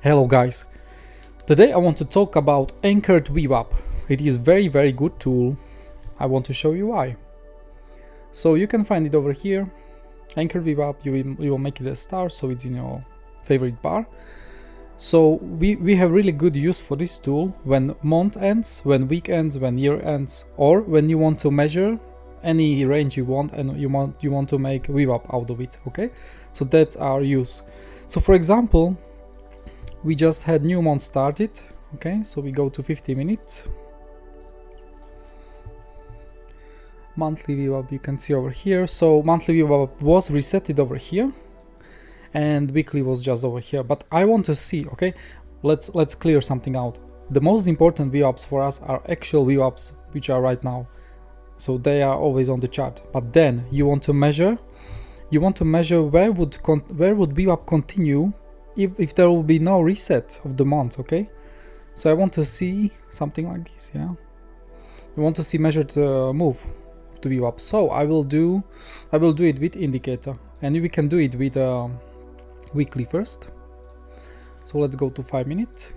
Hello guys, today I want to talk about anchored VWAP. It is very good tool. I want to show you why. So you can find it over here, anchored VWAP. You will make it a star so it's in your favorite bar. So we have really good use for this tool when month ends, when week ends, when year ends, or when you want to measure any range you want and you want to make VWAP out of it. Okay, so that's our use. So for example, we just had new month started. Okay, so we go to 50 minutes. Monthly VWAP you can see over here. So monthly VWAP was resetted over here and weekly was just over here. But I want to see, okay, let's clear something out. The most important VWAPs for us are actual VWAPs, which are right now. So they are always on the chart. But then you want to measure where would VWAP continue if there will be no reset of the month. Okay, so I want to see something like this. Yeah, I want to see measured move to VWAP. So I will do it with indicator, and we can do it with weekly first. So let's go to 5 minutes.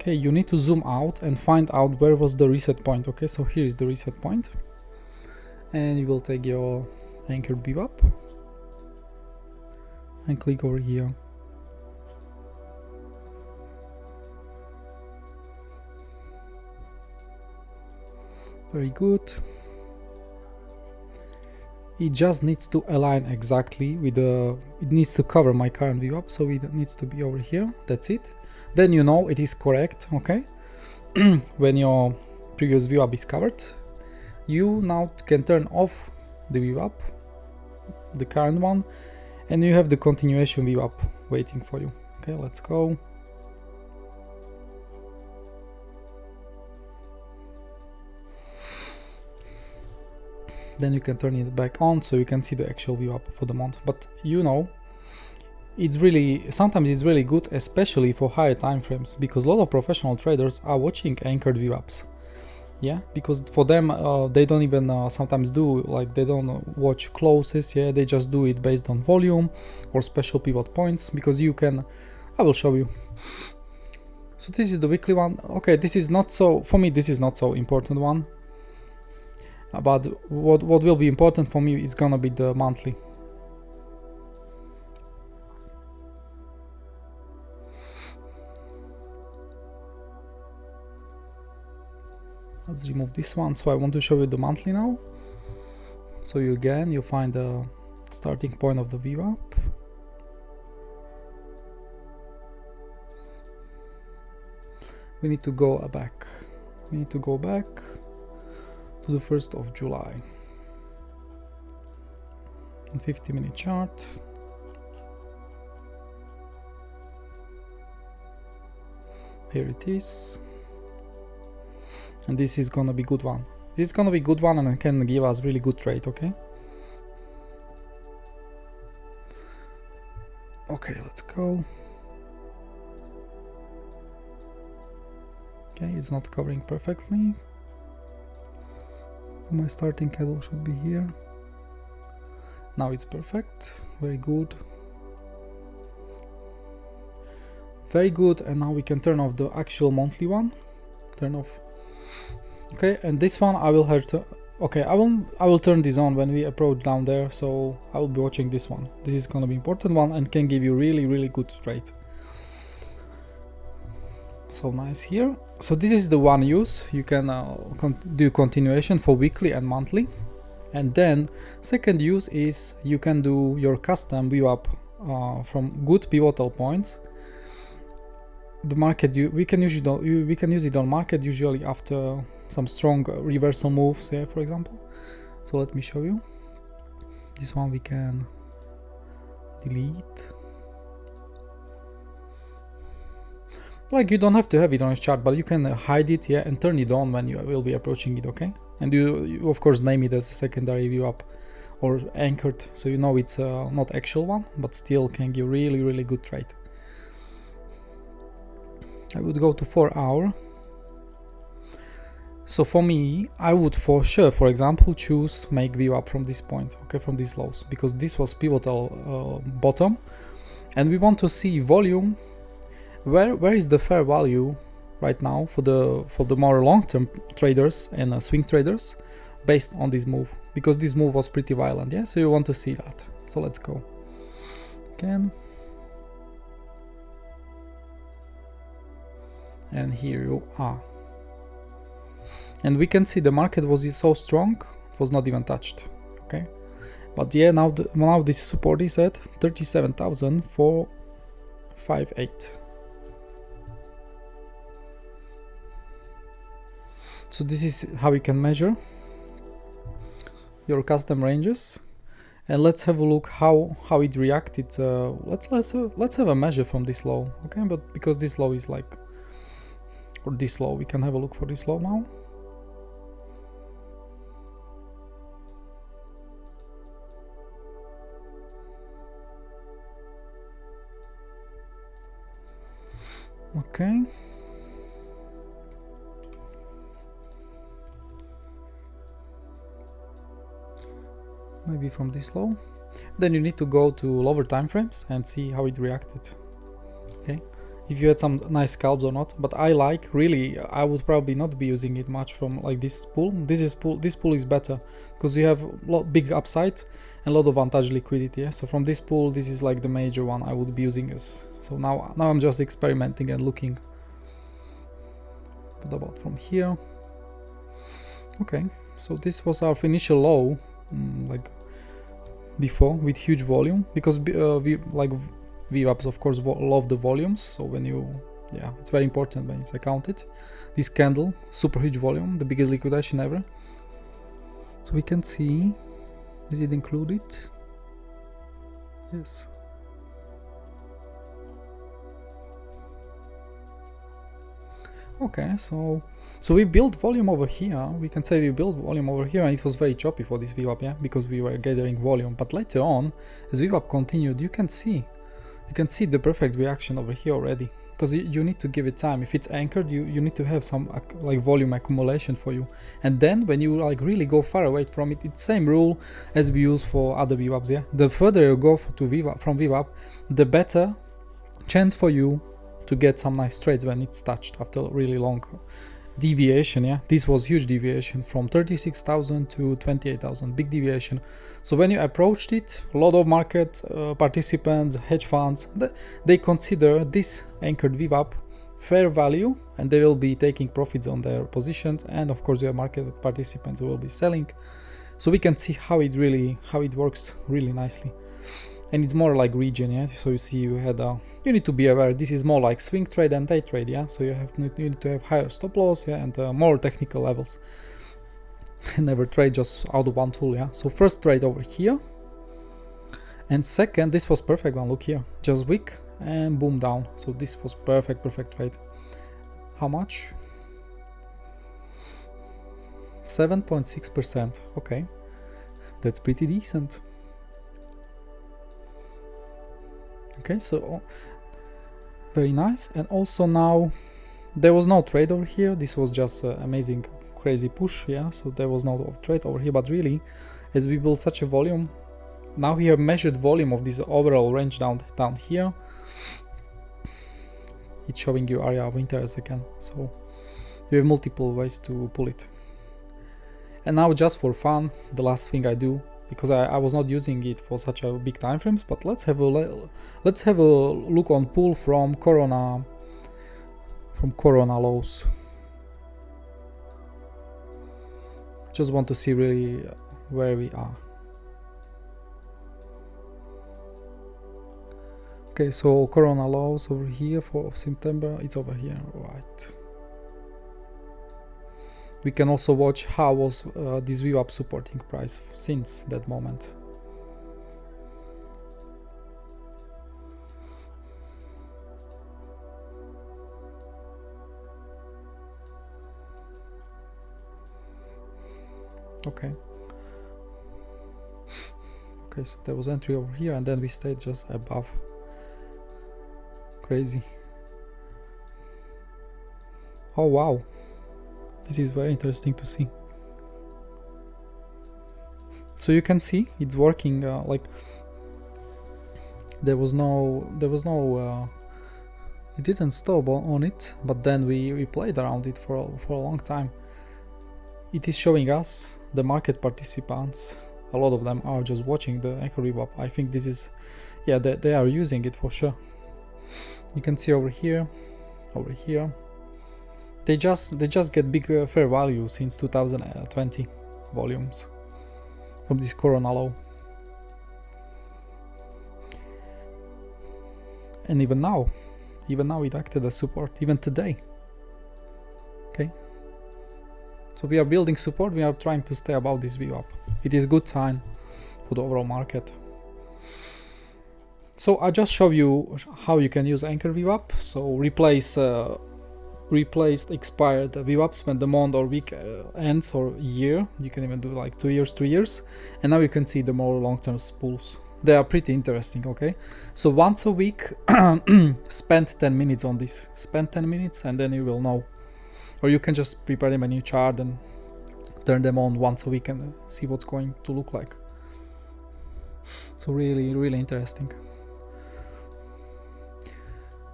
Okay, you need to zoom out and find out where was the reset point. Okay, so here is the reset point, and you will take your anchored VWAP and click over here. Very good. It just needs to align exactly with the, it needs to cover my current VWAP, so it needs to be over here. That's it. Then you know it is correct. Okay, when your previous VWAP is covered, you now can turn off the VWAP, the current one, and you have the continuation VWAP waiting for you. Okay, let's go. Then you can turn it back on so you can see the actual VWAP for the month. But you know, sometimes it's really good, especially for higher time frames, because a lot of professional traders are watching anchored VWAPs. Yeah, because for them they don't even sometimes do, like, they don't watch closes. Yeah, they just do it based on volume or special pivot points, because you can, I will show you. So this is the weekly one. Okay, this is not so, for me this is not so important one, but what will be important for me is gonna be the monthly. Let's remove this one. So I want to show you the monthly now. So you find the starting point of the VWAP. We need to go back. We need to go back to the 1st of July. 50-minute chart. Here it is. And this is gonna be good one. This is gonna be good one, and it can give us really good trade. Okay. Okay, let's go. Okay, it's not covering perfectly. My starting candle should be here. Now it's perfect. Very good. Very good. And now we can turn off the actual monthly one. Turn off. Okay, and this one I will have to, okay, I will turn this on when we approach down there, so I will be watching this one. This is gonna be important one and can give you really good trade. So nice here. So this is the one use. You can do continuation for weekly and monthly, and then second use is you can do your custom VWAP from good pivotal points. The market, we can use it on market usually after some strong reversal moves. Yeah, for example. So let me show you. This one we can delete. Like, you don't have to have it on your chart, but you can hide it, yeah, and turn it on when you will be approaching it. Okay, and you of course name it as a secondary VWAP or anchored, so you know it's not actual one, but still can give really good trade. I would go to 4 hour. So for me, I would for sure, for example, choose make VWAP from this point, okay, from these lows, because this was pivotal bottom, and we want to see volume. Where is the fair value right now for the more long-term traders and swing traders based on this move, because this move was pretty violent, yeah. So you want to see that. So let's go again, and here you are. And we can see the market was so strong, it was not even touched, okay? But yeah, now this support is at 37,458. So this is how you can measure your custom ranges. And let's have a look how it reacted. Let's have a measure from this low, okay? But because this low is like, or this low, we can have a look for this low now. Okay. Maybe from this low. Then you need to go to lower time frames and see how it reacted. Okay. If you had some nice scalps or not, but I like really, I would probably not be using it much from like this pool. This pool is better because you have big upside and a lot of vantage liquidity. Yeah? So from this pool, this is like the major one I would be using as. So now I'm just experimenting and looking. What about from here? Okay, so this was our initial low, like before, with huge volume, because we like VWAPs of course love the volumes. So when you, yeah, it's very important when it's accounted. This candle, super huge volume, the biggest liquidation ever. So we can see, is it included? Yes. Okay, so we built volume over here. We can say we built volume over here, and it was very choppy for this VWAP, yeah, because we were gathering volume. But later on, as VWAP continued, you can see the perfect reaction over here already, because you need to give it time. If it's anchored, you need to have some like volume accumulation for you, and then when you like really go far away from it, it's same rule as we use for other VWAPs, yeah. The further you go from VWAP, the better chance for you to get some nice trades when it's touched after a really long deviation. Yeah, this was huge deviation from 36,000 to 28,000, big deviation. So when you approached it, a lot of market participants, hedge funds, they consider this anchored VWAP fair value, and they will be taking profits on their positions, and of course your market participants will be selling. So we can see how it works really nicely. And it's more like region, yeah. So you see, you need to be aware. This is more like swing trade and day trade, yeah. So you need to have higher stop loss, yeah, and more technical levels. And never trade just out of one tool, yeah. So first trade over here, and second, this was perfect one. Look here, just wick and boom down. So this was perfect trade. How much? 7.6%. Okay, that's pretty decent. Okay, so very nice. And also now there was no trade over here. This was just amazing crazy push, yeah. So there was no trade over here, but really, as we build such a volume, now we have measured volume of this overall range down here. It's showing you area of interest again. So you have multiple ways to pull it. And now, just for fun, the last thing I do, because I was not using it for such a big time frames, but let's have a look on pull from Corona lows. Just want to see really where we are. Okay, so Corona lows over here for September, it's over here, right? We can also watch how was this VWAP supporting price since that moment. Okay. Okay, so there was entry over here, and then we stayed just above. Crazy. Oh wow. This is very interesting to see. So you can see it's working, like there was no it didn't stop on it, but then we played around it for a long time. It is showing us the market participants. A lot of them are just watching the anchor VWAP. I think this is, yeah, they are using it for sure. You can see over here. They just get big fair value since 2020 volumes from this Corona low. And even now it acted as support, even today. Okay. So we are building support, we are trying to stay above this VWAP. It is a good sign for the overall market. So I just show you how you can use anchor VWAP. So replace expired VWAPs when the month or week ends, or year. You can even do like 2 years, 3 years. And now you can see the more long-term pools. They are pretty interesting, okay? So once a week, spend 10 minutes on this. Spend 10 minutes and then you will know. Or you can just prepare them a new chart and turn them on once a week and see what's going to look like. So really, really interesting.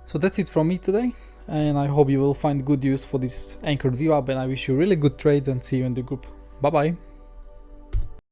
So that's it from me today. And I hope you will find good use for this anchored VWAP, and I wish you really good trades and see you in the group. Bye bye.